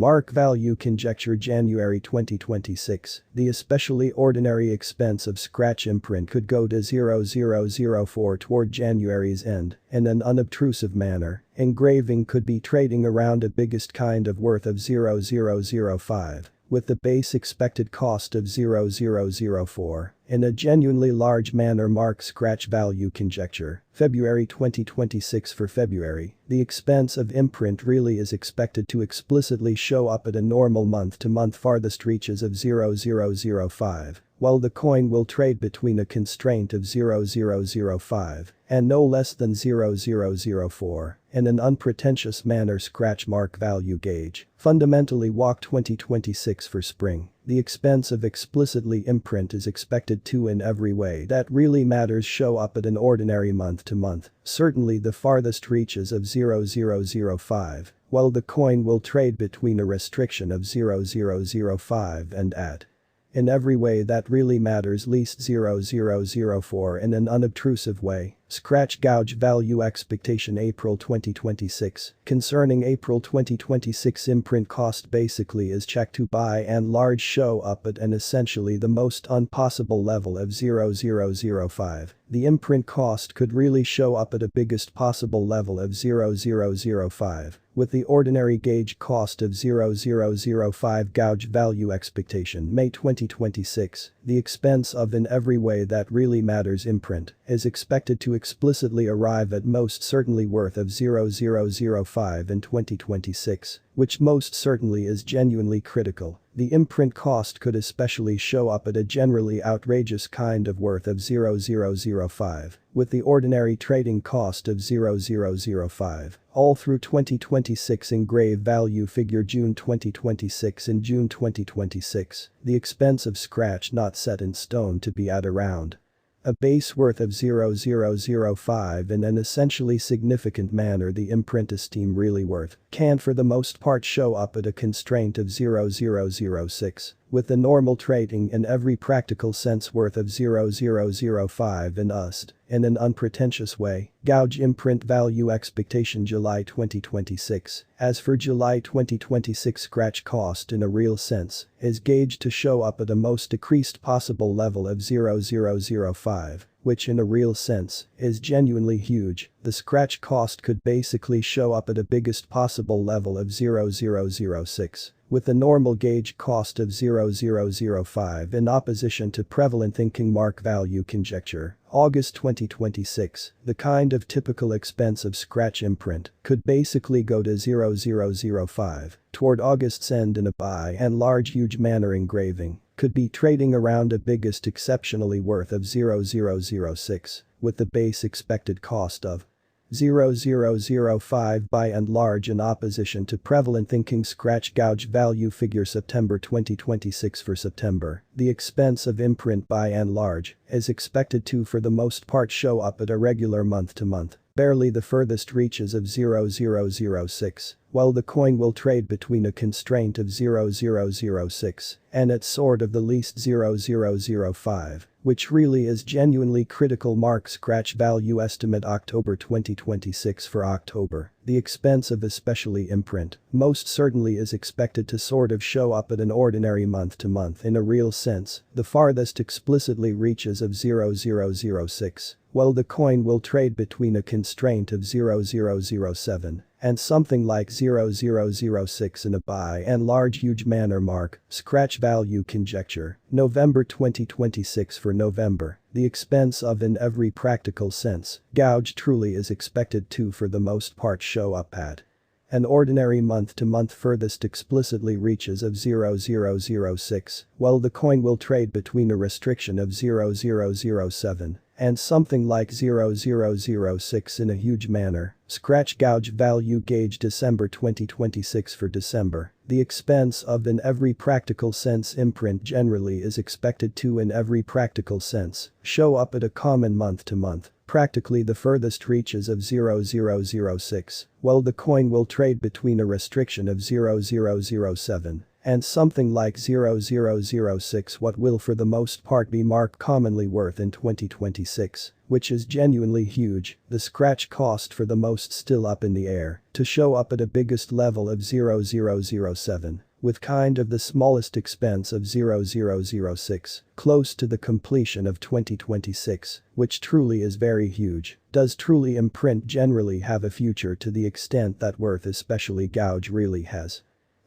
Mark value conjecture January 2026. The especially ordinary expense of scratch imprint could go to 0004 toward January's end in an unobtrusive manner. Engraving could be trading around a biggest kind of worth of 0005. With the base expected cost of 0004, in a genuinely large manner. Mark scratch value conjecture, February 2026. For February, the expense of imprint really is expected to explicitly show up at a normal month-to-month farthest reaches of 0005, while the coin will trade between a constraint of 0005 and no less than 0004 in an unpretentious manner. Scratch mark value gauge, fundamentally walk 2026. For spring, the expense of explicitly imprint is expected to in every way that really matters show up at an ordinary month-to-month, certainly the farthest reaches of 0005, while the coin will trade between a restriction of 0005 and at in every way that really matters least 0004 in an unobtrusive way. Scratch gouge value expectation April 2026. Concerning April 2026 imprint cost basically is check to buy and large show up at an essentially the most unpossible level of 0005. The imprint cost could really show up at a biggest possible level of 0005. With the ordinary gauge cost of 0005 gouge value expectation May 2026, the expense of in every way that really matters imprint is expected to explicitly arrive at most certainly worth of 0005 in 2026, which most certainly is genuinely critical. The imprint cost could especially show up at a generally outrageous kind of worth of 0005, with the ordinary trading cost of 0005. All through 2026 engraved value figure June 2026. In June 2026, the expense of scratch not set in stone to be at around a base worth of 0005 in an essentially significant manner. The imprint esteem really worth can for the most part show up at a constraint of 0006, with the normal trading in every practical sense worth of 0005 in USD. In an unpretentious way, gouge imprint value expectation July 2026. As for July 2026 scratch cost in a real sense is gauged to show up at a most decreased possible level of 0005, which in a real sense is genuinely huge. The scratch cost could basically show up at a biggest possible level of 0006. With the normal gauge cost of 0005 in opposition to prevalent thinking. Mark value conjecture, August 2026, the kind of typical expense of scratch imprint could basically go to 0005 toward August's end in a by and large huge manner. Engraving could be trading around a biggest exceptionally worth of 0006, with the base expected cost of 0005 by and large in opposition to prevalent thinking. Scratch gouge value figure September 2026. For September, the expense of imprint by and large is expected to for the most part show up at a regular month-to-month, barely the furthest reaches of 0006, while the coin will trade between a constraint of 0006 and at sort of the least 0005, which really is genuinely critical. Mark scratch value estimate October 2026. For October, the expense of especially imprint most certainly is expected to sort of show up at an ordinary month-to-month in a real sense, the farthest explicitly reaches of 0006, while the coin will trade between a constraint of 0007 and something like 0006 in a by and large huge manner. Mark scratch value conjecture, November 2026. For November, the expense of in every practical sense gouge truly is expected to for the most part show up at an ordinary month-to-month furthest explicitly reaches of 0006, while the coin will trade between a restriction of 0007 and something like 0006 in a huge manner. Scratch gouge value gauge December 2026. For December, the expense of in every practical sense imprint generally is expected to in every practical sense show up at a common month-to-month, practically the furthest reaches of 0006, while the coin will trade between a restriction of 0007 and something like 0006 what will for the most part be mark commonly worth in 2026, which is genuinely huge. The scratch cost for the most still up in the air to show up at a biggest level of 0007. With kind of the smallest expense of 0006, close to the completion of 2026, which truly is very huge. Does truly imprint generally have a future to the extent that worth especially gouge really has?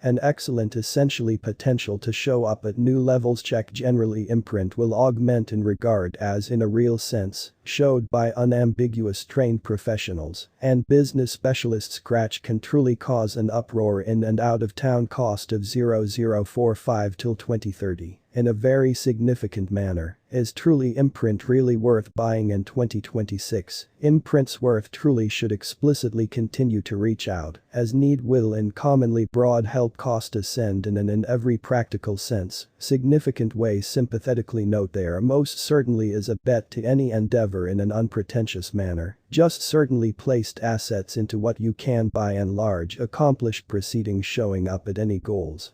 An excellent essentially potential to show up at new levels. Check generally imprint will augment in regard as in a real sense, showed by unambiguous trained professionals and business specialists. Scratch can truly cause an uproar in and out of town cost of 0045 till 2030. In a very significant manner, is truly imprint really worth buying in 2026? Imprint's worth truly should explicitly continue to reach out, as need will in commonly broad help cost ascend in every practical sense, significant way. Sympathetically note there most certainly is a bet to any endeavor in an unpretentious manner, just certainly placed assets into what you can by and large accomplish proceedings showing up at any goals.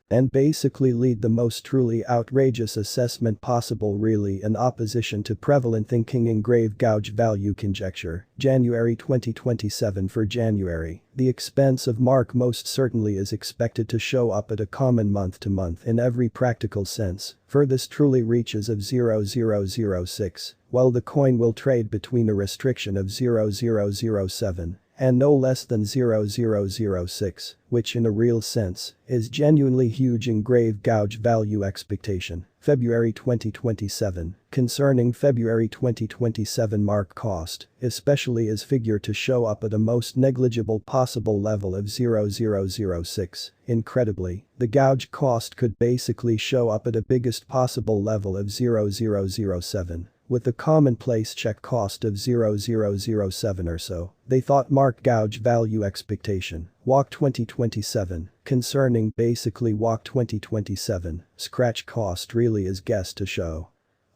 And basically lead the most truly outrageous assessment possible really in opposition to prevalent thinking. Engraved gouge value conjecture, January 2027. For January, the expense of mark most certainly is expected to show up at a common month to month in every practical sense, furthest truly reaches of 0006, while the coin will trade between a restriction of 0007 and no less than 0006, which in a real sense, is genuinely huge. Engraved gouge value expectation, February 2027, concerning February 2027 mark cost, especially is figure to show up at a most negligible possible level of 0006. Incredibly, the gouge cost could basically show up at a biggest possible level of 0007. With the commonplace check cost of 0007 or so. They thought mark gouge value expectation, walk 2027, concerning basically walk 2027, scratch cost really is guessed to show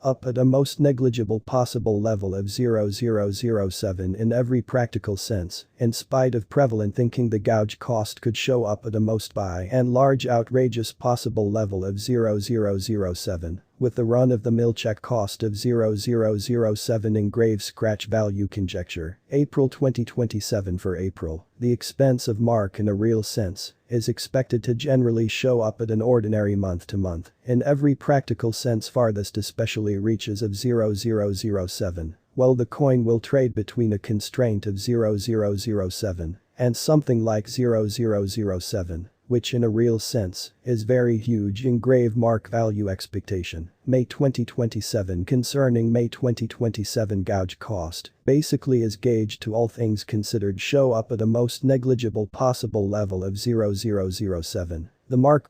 up at a most negligible possible level of 0007 in every practical sense. In spite of prevalent thinking the gouge cost could show up at a most by and large outrageous possible level of 0007. With the run-of-the-mill check cost of 0007. Engraved scratch value conjecture, April 2027. For April, the expense of mark in a real sense is expected to generally show up at an ordinary month to month in every practical sense. Farthest especially reaches of 0007, while the coin will trade between a constraint of 0007 and something like 0007. Which in a real sense, is very huge. Engraved mark value expectation, May 2027. Concerning May 2027 gouge cost, basically is gauged to all things considered show up at a most negligible possible level of 0007. The mark